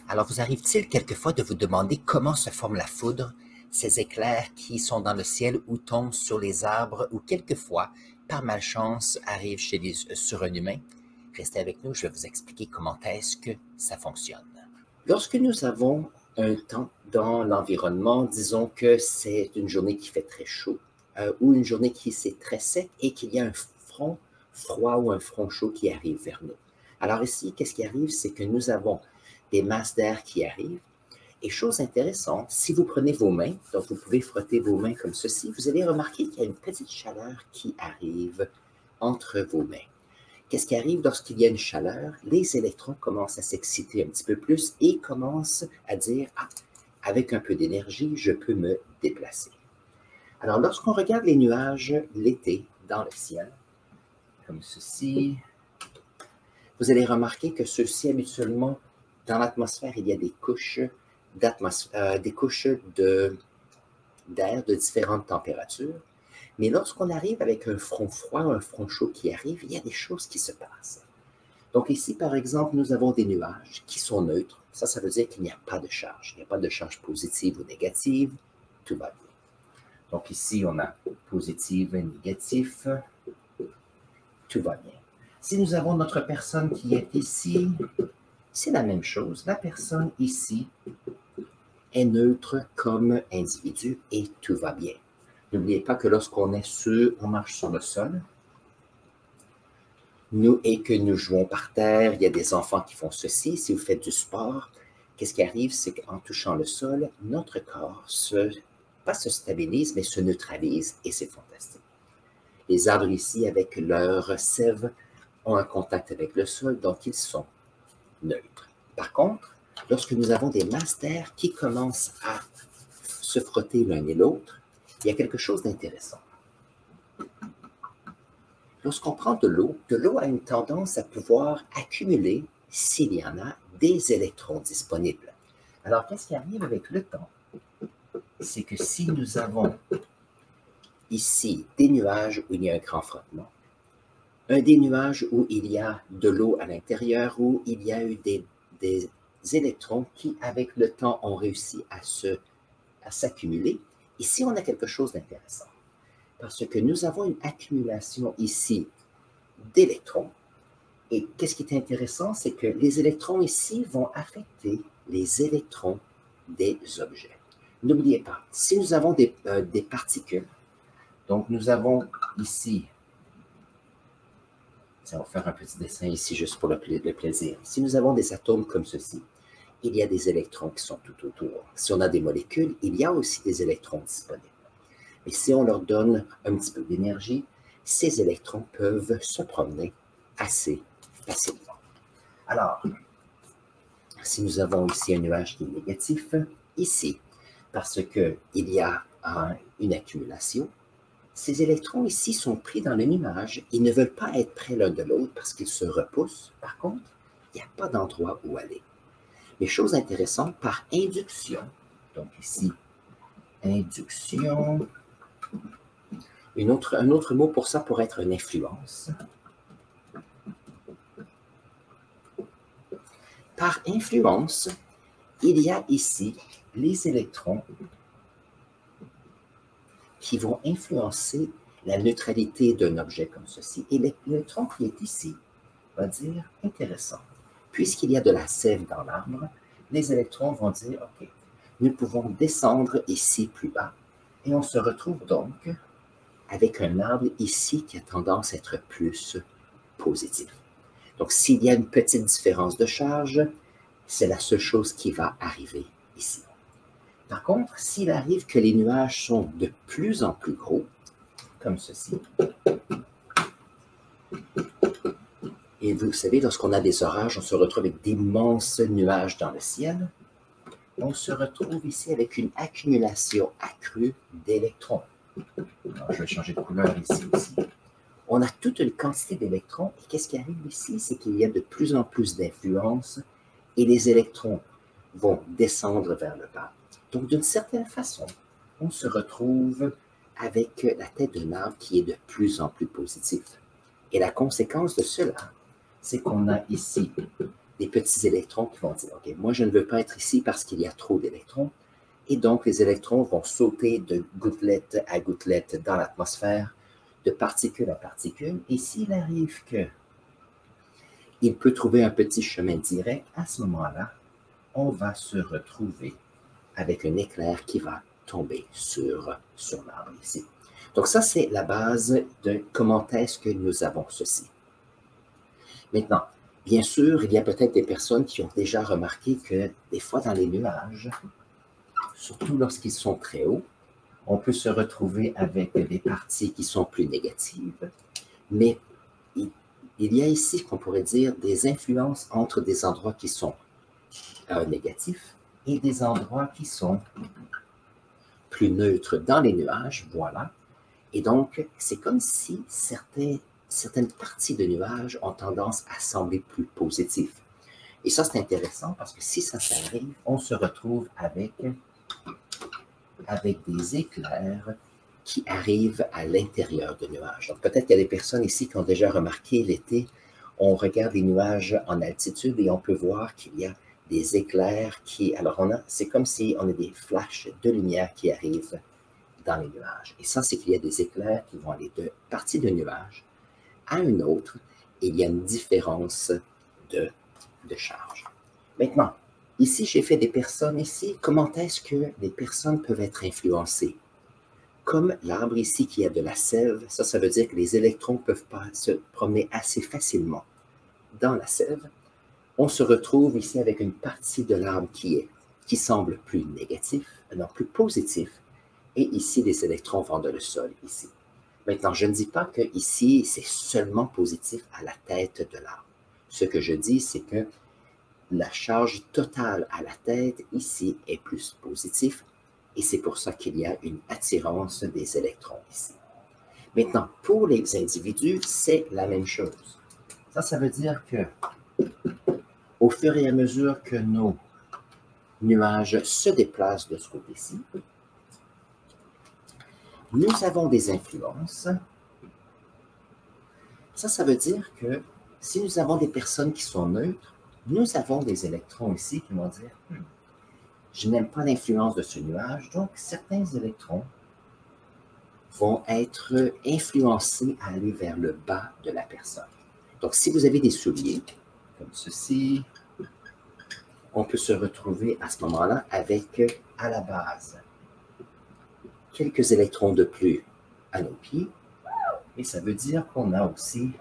Alors, vous arrive-t-il quelquefois de vous demander comment se forme la foudre, ces éclairs qui sont dans le ciel ou tombent sur les arbres ou quelquefois, par malchance, arrivent sur un humain? Restez avec nous, je vais vous expliquer comment est-ce que ça fonctionne. Lorsque nous avons un temps dans l'environnement, disons que c'est une journée qui fait très chaud ou une journée qui c'est très sec et qu'il y a un front froid ou un front chaud qui arrive vers nous. Alors ici, qu'est-ce qui arrive? C'est que nous avons des masses d'air qui arrivent. Et chose intéressante, si vous prenez vos mains, donc vous pouvez frotter vos mains comme ceci, vous allez remarquer qu'il y a une petite chaleur qui arrive entre vos mains. Qu'est-ce qui arrive lorsqu'il y a une chaleur? Les électrons commencent à s'exciter un petit peu plus et commencent à dire « Ah, avec un peu d'énergie, je peux me déplacer. » Alors, lorsqu'on regarde les nuages l'été dans le ciel, comme ceci, vous allez remarquer que ceux-ci, habituellement, dans l'atmosphère, il y a des couches d'air de différentes températures. Mais lorsqu'on arrive avec un front froid, un front chaud qui arrive, il y a des choses qui se passent. Donc ici, par exemple, nous avons des nuages qui sont neutres. Ça veut dire qu'il n'y a pas de charge. Il n'y a pas de charge positive ou négative. Tout va bien. Donc ici, on a positif et négatif. Tout va bien. Si nous avons notre personne qui est ici, c'est la même chose. La personne ici est neutre comme individu et tout va bien. N'oubliez pas que lorsqu'on marche sur le sol, et que nous jouons par terre, il y a des enfants qui font ceci. Si vous faites du sport, qu'est-ce qui arrive? C'est qu'en touchant le sol, notre corps pas se stabilise, mais se neutralise et c'est fantastique. Les arbres ici, avec leur sève, ont un contact avec le sol, donc ils sont neutres. Par contre, lorsque nous avons des masses d'air qui commencent à se frotter l'un et l'autre, il y a quelque chose d'intéressant. Lorsqu'on prend de l'eau a une tendance à pouvoir accumuler, s'il y en a, des électrons disponibles. Alors, qu'est-ce qui arrive avec le temps? C'est que si nous avons ici des nuages où il y a un grand frottement, un des nuages où il y a de l'eau à l'intérieur, où il y a eu des électrons qui, avec le temps, ont réussi à s'accumuler, ici, on a quelque chose d'intéressant. Parce que nous avons une accumulation ici d'électrons. Et qu'est-ce qui est intéressant, c'est que les électrons ici vont affecter les électrons des objets. N'oubliez pas, si nous avons des particules, donc nous avons ici, on va faire un petit dessin ici juste pour le plaisir. Si nous avons des atomes comme ceci, il y a des électrons qui sont tout autour. Si on a des molécules, il y a aussi des électrons disponibles. Mais si on leur donne un petit peu d'énergie, ces électrons peuvent se promener assez facilement. Alors, si nous avons ici un nuage qui est négatif, ici, parce qu'il y a une accumulation, ces électrons ici sont pris dans le nuage. Ils ne veulent pas être près l'un de l'autre parce qu'ils se repoussent. Par contre, il n'y a pas d'endroit où aller. Mais chose intéressante, par induction, donc ici, induction, un autre mot pour ça pourrait être une influence. Par influence, il y a ici les électrons qui vont influencer la neutralité d'un objet comme ceci. Et l'électron qui est ici va dire « intéressant ». Puisqu'il y a de la sève dans l'arbre, les électrons vont dire « ok, nous pouvons descendre ici plus bas ». Et on se retrouve donc avec un arbre ici qui a tendance à être plus positif. Donc, s'il y a une petite différence de charge, c'est la seule chose qui va arriver ici. Par contre, s'il arrive que les nuages sont de plus en plus gros, comme ceci, et vous savez, lorsqu'on a des orages, on se retrouve avec d'immenses nuages dans le ciel, on se retrouve ici avec une accumulation accrue d'électrons. Alors, je vais changer de couleur ici aussi. On a toute une quantité d'électrons, et qu'est-ce qui arrive ici? C'est qu'il y a de plus en plus d'influence, et les électrons vont descendre vers le bas. Donc, d'une certaine façon, on se retrouve avec la tête d'un arbre qui est de plus en plus positif. Et la conséquence de cela, c'est qu'on a ici des petits électrons qui vont dire, OK, moi je ne veux pas être ici parce qu'il y a trop d'électrons. Et donc, les électrons vont sauter de gouttelette à gouttelette dans l'atmosphère, de particule à particule. Et s'il arrive qu'il peut trouver un petit chemin direct, à ce moment-là, on va se retrouver avec un éclair qui va tomber sur l'arbre ici. Donc ça, c'est la base de comment est-ce que nous avons ceci. Maintenant, bien sûr, il y a peut-être des personnes qui ont déjà remarqué que des fois dans les nuages, surtout lorsqu'ils sont très hauts, on peut se retrouver avec des parties qui sont plus négatives, mais il y a ici, qu'on pourrait dire, des influences entre des endroits qui sont négatifs et des endroits qui sont plus neutres dans les nuages, voilà. Et donc, c'est comme si certaines parties de nuages ont tendance à sembler plus positives. Et ça, c'est intéressant parce que si ça s'arrive, on se retrouve avec des éclairs qui arrivent à l'intérieur de nuages. Donc, peut-être qu'il y a des personnes ici qui ont déjà remarqué l'été, on regarde les nuages en altitude et on peut voir qu'il y a des éclairs qui... Alors, c'est comme si on a des flashs de lumière qui arrivent dans les nuages. Et ça, c'est qu'il y a des éclairs qui vont aller de partie de nuage à une autre, et il y a une différence de charge. Maintenant, ici, j'ai fait des personnes ici. Comment est-ce que les personnes peuvent être influencées? Comme l'arbre ici qui a de la sève, ça veut dire que les électrons ne peuvent pas se promener assez facilement dans la sève. On se retrouve ici avec une partie de l'arbre qui semble plus négatif, non, plus positif, et ici, les électrons vont dans le sol, ici. Maintenant, je ne dis pas que ici, c'est seulement positif à la tête de l'arbre. Ce que je dis, c'est que la charge totale à la tête, ici, est plus positive, et c'est pour ça qu'il y a une attirance des électrons ici. Maintenant, pour les individus, c'est la même chose. Ça veut dire que, au fur et à mesure que nos nuages se déplacent de ce côté-ci, nous avons des influences. Ça veut dire que si nous avons des personnes qui sont neutres, nous avons des électrons ici qui vont dire je n'aime pas l'influence de ce nuage, donc certains électrons vont être influencés à aller vers le bas de la personne. Donc, si vous avez des souliers, comme ceci, on peut se retrouver à ce moment-là avec, à la base, quelques électrons de plus à nos pieds, et ça veut dire qu'on a aussi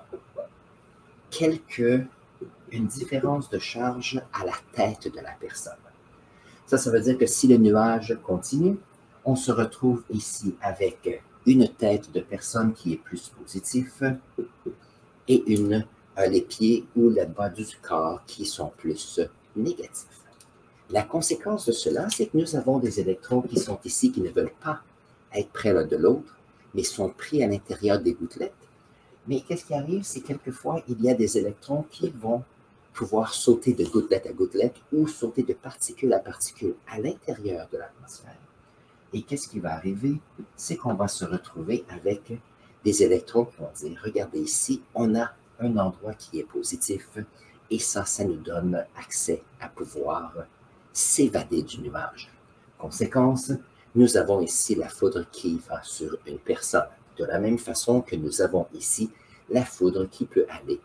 une différence de charge à la tête de la personne. Ça veut dire que si le nuage continue, on se retrouve ici avec une tête de personne qui est plus positive et les pieds ou le bas du corps qui sont plus négatifs. La conséquence de cela, c'est que nous avons des électrons qui sont ici, qui ne veulent pas être près l'un de l'autre, mais sont pris à l'intérieur des gouttelettes. Mais qu'est-ce qui arrive? C'est quelquefois, il y a des électrons qui vont pouvoir sauter de gouttelette à gouttelette ou sauter de particule à particule à l'intérieur de l'atmosphère. Et qu'est-ce qui va arriver? C'est qu'on va se retrouver avec des électrons qui vont dire, regardez ici, on a un endroit qui est positif et ça nous donne accès à pouvoir s'évader du nuage. Conséquence, nous avons ici la foudre qui va sur une personne. De la même façon que nous avons ici la foudre qui peut aller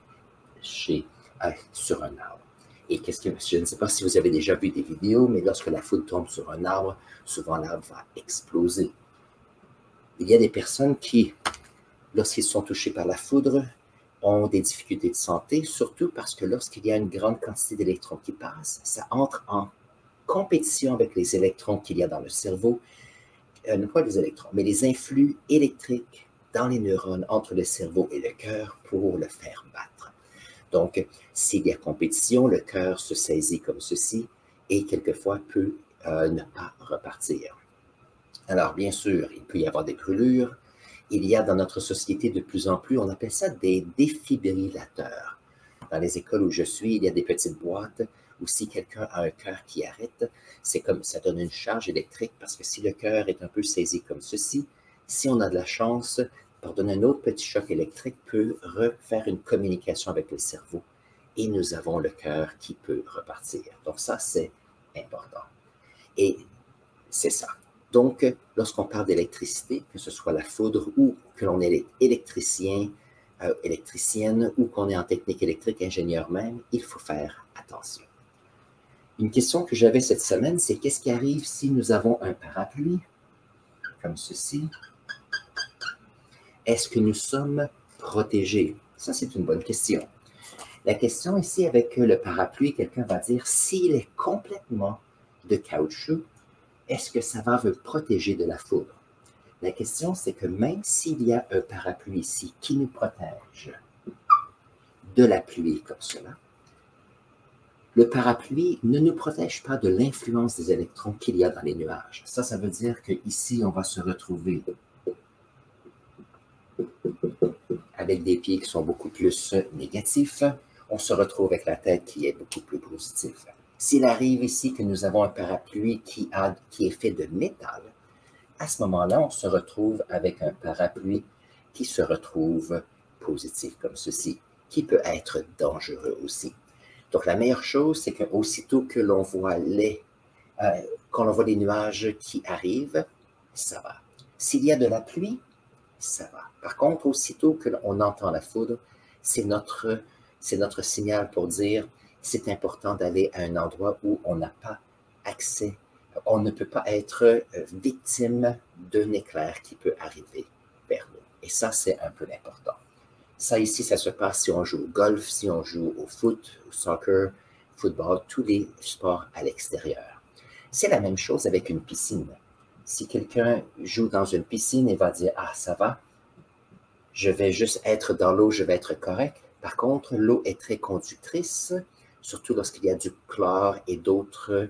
sur un arbre. Et je ne sais pas si vous avez déjà vu des vidéos, mais lorsque la foudre tombe sur un arbre, souvent l'arbre va exploser. Il y a des personnes qui, lorsqu'ils sont touchés par la foudre, ont des difficultés de santé, surtout parce que lorsqu'il y a une grande quantité d'électrons qui passent, ça entre en compétition avec les électrons qu'il y a dans le cerveau, pas les électrons, mais les influx électriques dans les neurones entre le cerveau et le cœur pour le faire battre. Donc, s'il y a compétition, le cœur se saisit comme ceci et quelquefois peut ne pas repartir. Alors, bien sûr, il peut y avoir des brûlures. Il y a dans notre société de plus en plus, on appelle ça des défibrillateurs. Dans les écoles où je suis, il y a des petites boîtes où si quelqu'un a un cœur qui arrête, c'est comme ça donne une charge électrique parce que si le cœur est un peu saisi comme ceci, si on a de la chance, pardonne, un autre petit choc électrique peut refaire une communication avec le cerveau et nous avons le cœur qui peut repartir. Donc ça, c'est important. Et c'est ça. Donc, lorsqu'on parle d'électricité, que ce soit la foudre ou que l'on est électricien, électricienne ou qu'on est en technique électrique, ingénieur même, il faut faire attention. Une question que j'avais cette semaine, c'est qu'est-ce qui arrive si nous avons un parapluie, comme ceci? Est-ce que nous sommes protégés? Ça, c'est une bonne question. La question ici avec le parapluie, quelqu'un va dire, s'il est complètement de caoutchouc, est-ce que ça va me protéger de la foudre? La question, c'est que même s'il y a un parapluie ici qui nous protège de la pluie comme cela, le parapluie ne nous protège pas de l'influence des électrons qu'il y a dans les nuages. Ça veut dire qu'ici, on va se retrouver avec des pieds qui sont beaucoup plus négatifs. On se retrouve avec la tête qui est beaucoup plus positive. S'il arrive ici que nous avons un parapluie qui est fait de métal, à ce moment-là, on se retrouve avec un parapluie qui se retrouve positif comme ceci, qui peut être dangereux aussi. Donc, la meilleure chose, c'est qu'aussitôt que l'on voit quand on voit les nuages qui arrivent, ça va. S'il y a de la pluie, ça va. Par contre, aussitôt que l'on entend la foudre, c'est notre signal pour dire c'est important d'aller à un endroit où on n'a pas accès. On ne peut pas être victime d'un éclair qui peut arriver vers nous. Et ça, c'est un peu l'important. Ça ici, ça se passe si on joue au golf, si on joue au foot, au soccer, football, tous les sports à l'extérieur. C'est la même chose avec une piscine. Si quelqu'un joue dans une piscine et va dire « Ah, ça va, je vais juste être dans l'eau, je vais être correct ». Par contre, l'eau est très conductrice, surtout lorsqu'il y a du chlore et d'autres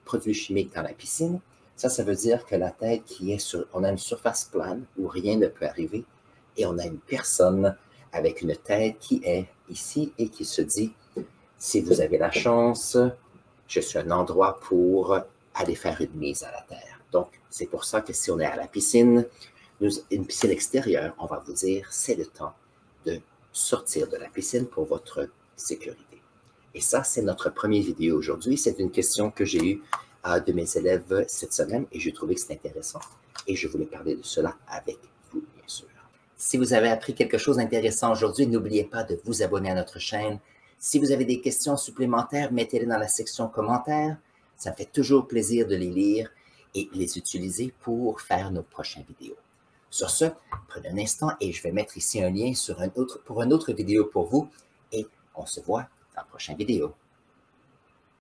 produits chimiques dans la piscine. Ça veut dire que la tête on a une surface plane où rien ne peut arriver et on a une personne avec une tête qui est ici et qui se dit, si vous avez la chance, je suis un endroit pour aller faire une mise à la terre. Donc, c'est pour ça que si on est à la piscine, une piscine extérieure, on va vous dire, c'est le temps de sortir de la piscine pour votre sécurité. Et ça, c'est notre première vidéo aujourd'hui. C'est une question que j'ai eue de mes élèves cette semaine et j'ai trouvé que c'était intéressant. Et je voulais parler de cela avec vous, bien sûr. Si vous avez appris quelque chose d'intéressant aujourd'hui, n'oubliez pas de vous abonner à notre chaîne. Si vous avez des questions supplémentaires, mettez-les dans la section commentaires. Ça me fait toujours plaisir de les lire et les utiliser pour faire nos prochaines vidéos. Sur ce, prenez un instant et je vais mettre ici un lien pour une autre vidéo pour vous et on se voit dans la prochaine vidéo.